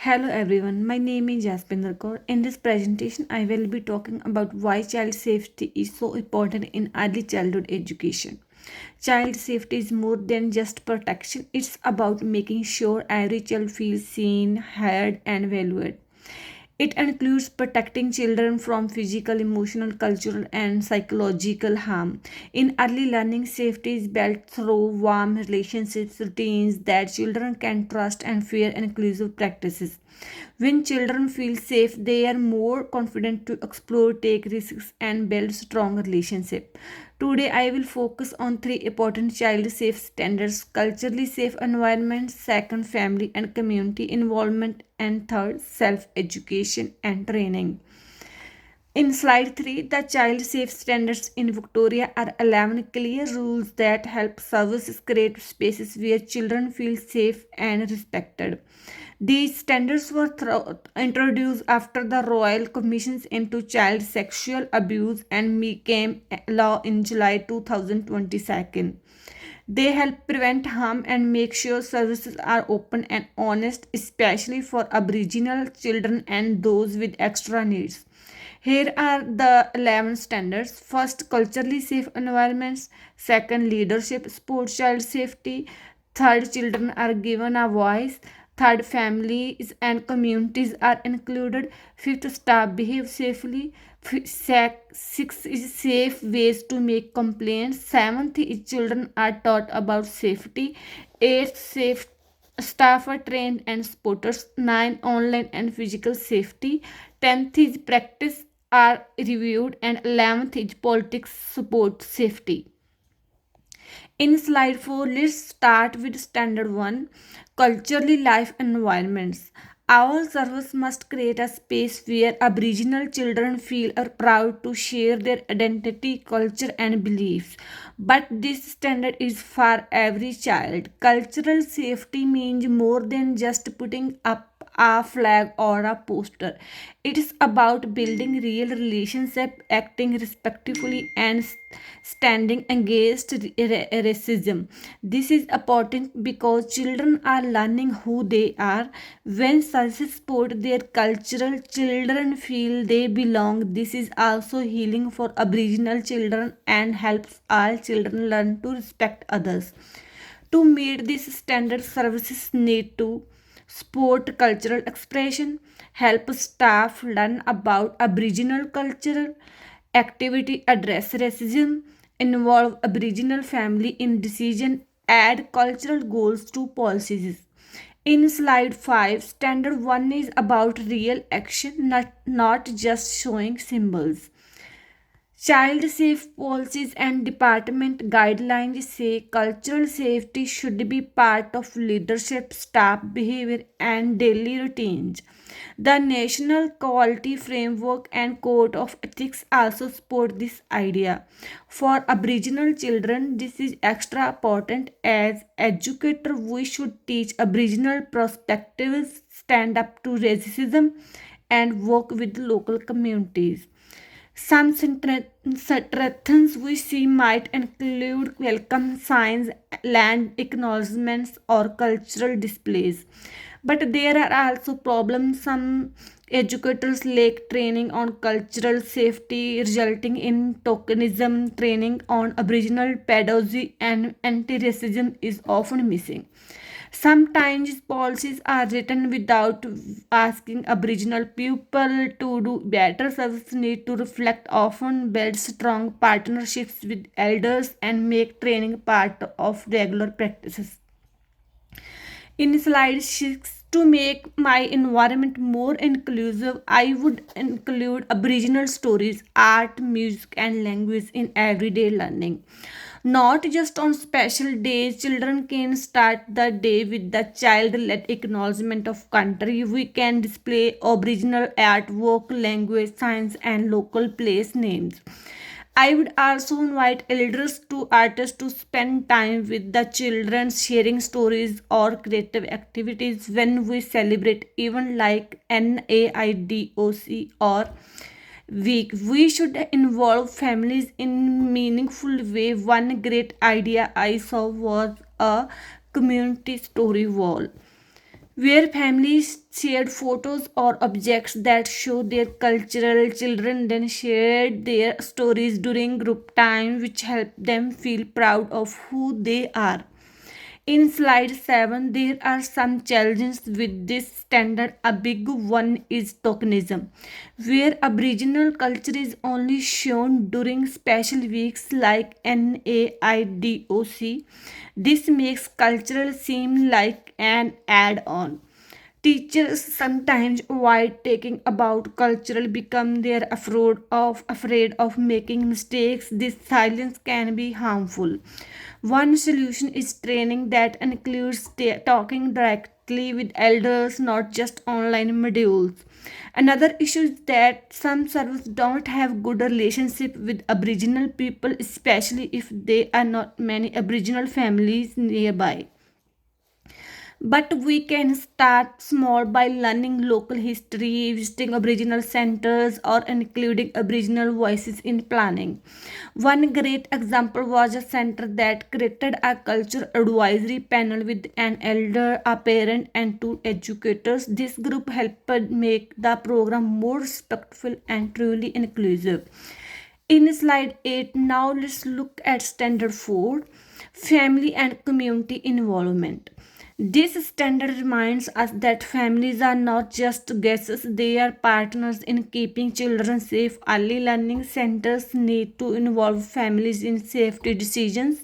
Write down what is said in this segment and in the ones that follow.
Hello everyone, my name is Jaspinder Kaur. In this presentation, I will be talking about why child safety is so important in early childhood education. Child safety is more than just protection, it's about making sure every child feels seen, heard, and valued. It includes protecting children from physical, emotional, cultural, and psychological harm. In early learning, safety is built through warm relationships, routines that children can trust, and fair and inclusive practices. When children feel safe, they are more confident to explore, take risks, and build strong relationships. Today, I will focus on three important child safe standards: culturally safe environments, second, family and community involvement, and third, self education and training. In slide 3, the child safe standards in Victoria are 11 clear rules that help services create spaces where children feel safe and respected. These standards were introduced after the Royal Commissions into Child Sexual Abuse and became law in July 2022. They help prevent harm and make sure services are open and honest, especially for Aboriginal children and those with extra needs. Here are the 11 standards. First, culturally safe environments. Second, leadership, sports, child safety. Third, children are given a voice. Third, families and communities are included. Fifth, staff behave safely. Sixth is safe ways to make complaints. Seventh is children are taught about safety. Eighth, safe staff are trained and supporters. 9, online and physical safety. 10th is practice are reviewed, and 11th is politics support safety. In slide 4, let's start with standard 1, culturally life environments. Our service must create a space where Aboriginal children feel are proud to share their identity, culture, and beliefs. But this standard is for every child. Cultural safety means more than just putting up a flag or a poster. It is about building real relationship, acting respectfully, and standing against racism. This is important because children are learning who they are. When services support their cultural, children feel they belong. This is also healing for Aboriginal children and helps all children learn to respect others. To meet these standard, services need to support cultural expression, help staff learn about Aboriginal culture, activity address racism, involve Aboriginal family in decision, add cultural goals to policies. In slide 5, standard 1 is about real action, not just showing symbols. Child safe policies and department guidelines say cultural safety should be part of leadership, staff behavior, and daily routines. The National Quality Framework and Code of Ethics also support this idea. For Aboriginal children, this is extra important. As educators, we should teach Aboriginal perspectives, stand up to racism, and work with local communities. Some strengthens we see might include welcome signs, land acknowledgements, or cultural displays. But there are also problems. Some educators lack training on cultural safety, resulting in tokenism. Training on Aboriginal pedagogy and anti racism is often missing. Sometimes policies are written without asking Aboriginal people to do better. Services need to reflect, often build strong partnerships with elders, and make training part of regular practices. In slide 6, to make my environment more inclusive, I would include Aboriginal stories, art, music, and language in everyday learning. Not just on special days, children can start the day with the child led acknowledgement of country. We can display Aboriginal artwork, language, science, and local place names. I would also invite elders to artists to spend time with the children, sharing stories or creative activities when we celebrate even like NAIDOC or week. We should involve families in meaningful way. One great idea I saw was a community story wall where families shared photos or objects that show their cultural. Children then shared their stories during group time, which helped them feel proud of who they are. In slide 7, there are some challenges with this standard. A big one is tokenism, where Aboriginal culture is only shown during special weeks like NAIDOC. This makes cultural seem like an add on. Teachers sometimes avoid taking about cultural become they're afraid of making mistakes. This silence can be harmful. One solution is training that includes talking directly with elders, not just online modules. Another issue is that some services don't have good relationship with Aboriginal people, especially if there are not many Aboriginal families nearby. But we can start small by learning local history, visiting Aboriginal centers, or including Aboriginal voices in planning. One great example was a center that created a culture advisory panel with an elder, a parent, and two educators. This group helped make the program more respectful and truly inclusive. In slide 8, now let's look at standard 4, family and community involvement. This standard reminds us that families are not just guests, they are partners in keeping children safe. Early learning centers need to involve families in safety decisions,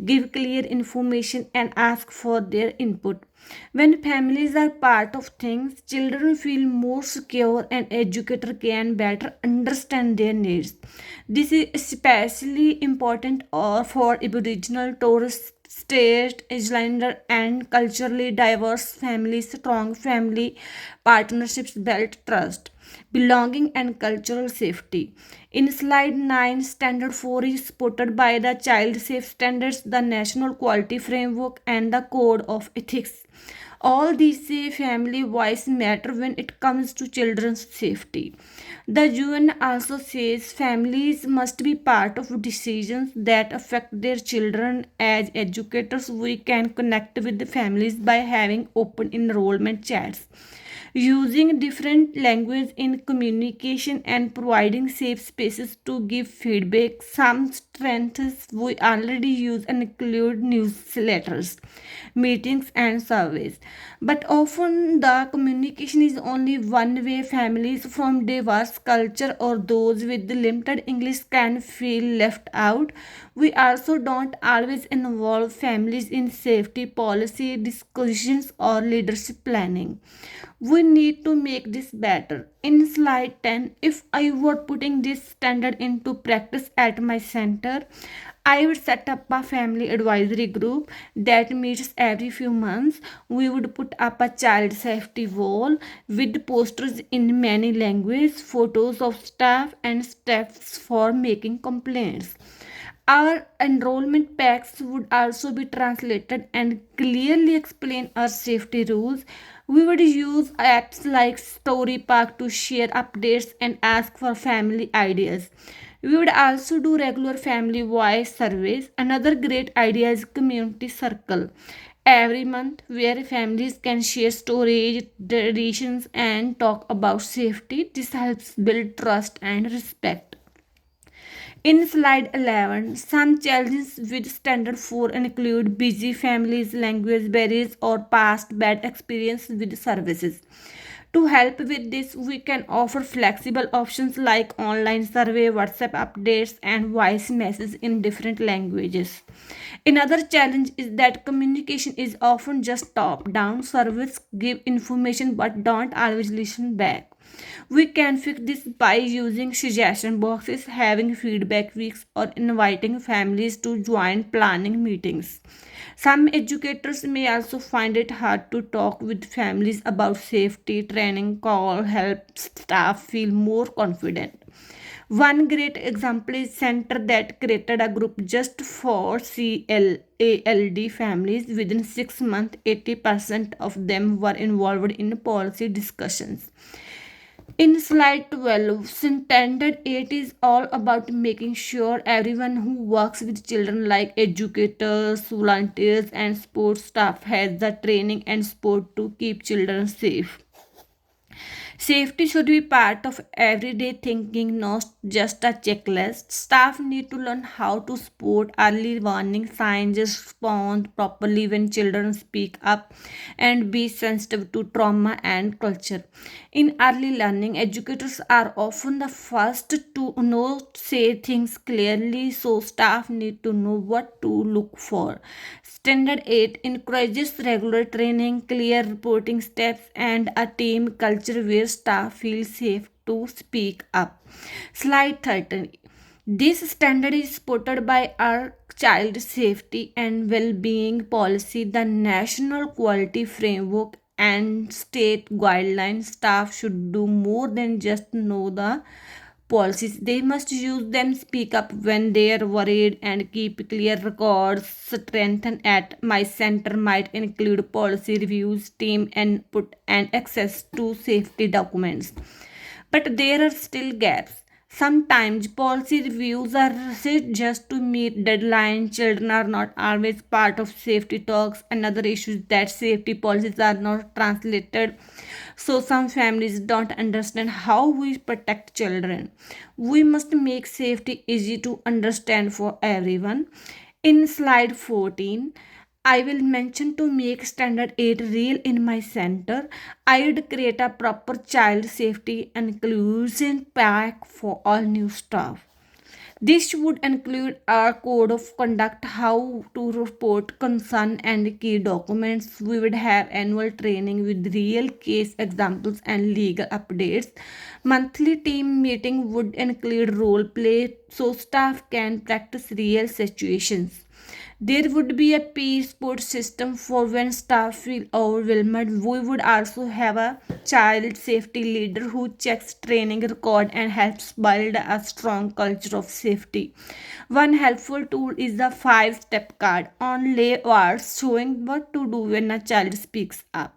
give clear information, and ask for their input. When families are part of things, children feel more secure and educator can better understand their needs. This is especially important for Aboriginal Torres Strait Islander and culturally diverse families. Strong family partnerships build trust, belonging, and cultural safety. In slide 9, standard 4 is supported by the Child Safe Standards, the National Quality Framework, and the Code of Ethics. All these say family voice matter when it comes to children's safety. The UN also says families must be part of decisions that affect their children. As educators, we can connect with the families by having open enrollment chats, using different language in communication, and providing safe spaces to give feedback. Some strengths we already use include newsletters, meetings, and surveys, but often the communication is only one way. Families from diverse culture or those with limited English can feel left out. We also don't always involve families in safety policy discussions or leadership planning. We need to make this better. In slide 10, if I were putting this standard into practice at my center, I would set up a family advisory group that meets every few months. We would put up a child safety wall with posters in many languages, photos of staff, and steps for making complaints. Our enrollment packs would also be translated and clearly explain our safety rules. We would use apps like Story Park to share updates and ask for family ideas. We would also do regular family voice surveys. Another great idea is community circle every month where families can share stories, traditions, and talk about safety. This helps build trust and respect. In slide 11, some challenges with standard 4 include busy families, language barriers, or past bad experience with services. To help with this, we can offer flexible options like online survey, WhatsApp updates, and voice messages in different languages. Another challenge is that communication is often just top down. Service give information but don't always listen back. We can fix this by using suggestion boxes, having feedback weeks, or inviting families to join planning meetings. Some educators may also find it hard to talk with families about safety. Training call help staff feel more confident. One great example is center that created a group just for CLALD families. Within 6 months, 80% of them were involved in policy discussions. In slide 12, standard 8 is all about making sure everyone who works with children, like educators, volunteers, and sports staff, has the training and support to keep children safe. Safety should be part of everyday thinking, not just a checklist. Staff need to learn how to spot early warning signs, respond properly when children speak up, and be sensitive to trauma and culture. In early learning, educators are often the first to know say things clearly, so staff need to know what to look for. Standard 8 encourages regular training, clear reporting steps, and a team culture where staff feel safe to speak up. Slide 13. This standard is supported by our child safety and well-being policy, the national quality framework, and state guidelines. Staff should do more than just know the policies. They must use them, speak up when they are worried, and keep clear records. Strengthen at my center might include policy reviews, team input, and access to safety documents. But there are still gaps. Sometimes policy reviews are set just to meet deadlines. Children are not always part of safety talks. Another issue is that safety policies are not translated, so some families don't understand how we protect children. We must make safety easy to understand for everyone. In slide 14, I will mention to make standard 8 real in my center. I would create a proper child safety inclusion pack for all new staff. This would include a code of conduct, how to report concern, and key documents. We would have annual training with real case examples and legal updates. Monthly team meeting would include role play so staff can practice real situations. There would be a peer support system for when staff feel overwhelmed. We would also have a child safety leader who checks training record and helps build a strong culture of safety. One helpful tool is the 5-step card on layouts showing what to do when a child speaks up.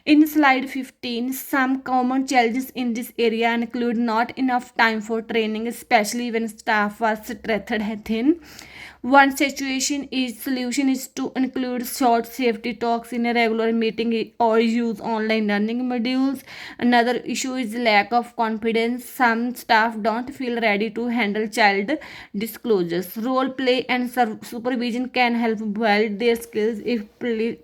In slide 15, some common challenges in this area include not enough time for training, especially when staff are stretched thin. One solution is to include short safety talks in a regular meeting or use online learning modules. Another issue is lack of confidence. Some staff don't feel ready to handle child disclosures. Role play and supervision can help build their skills. If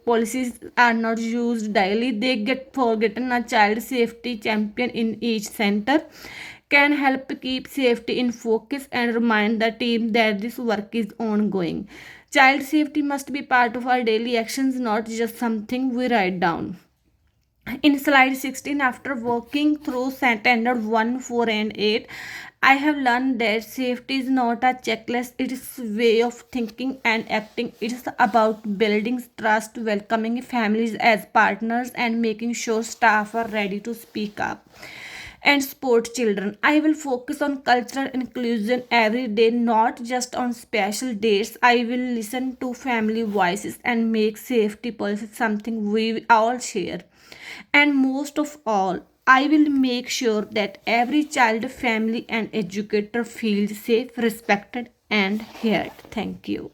policies are not used daily, they get forgotten. A child safety champion in each center can help keep safety in focus and remind the team that this work is ongoing. Child safety must be part of our daily actions, not just something we write down. In slide 16, after working through standard 1, 4, and 8, I have learned that safety is not a checklist, it is a way of thinking and acting. It is about building trust, welcoming families as partners, and making sure staff are ready to speak up and support children. I will focus on cultural inclusion every day, not just on special days. I will listen to family voices and make safety policies something we all share. And most of all, I will make sure that every child, family, and educator feels safe, respected, and heard. Thank you.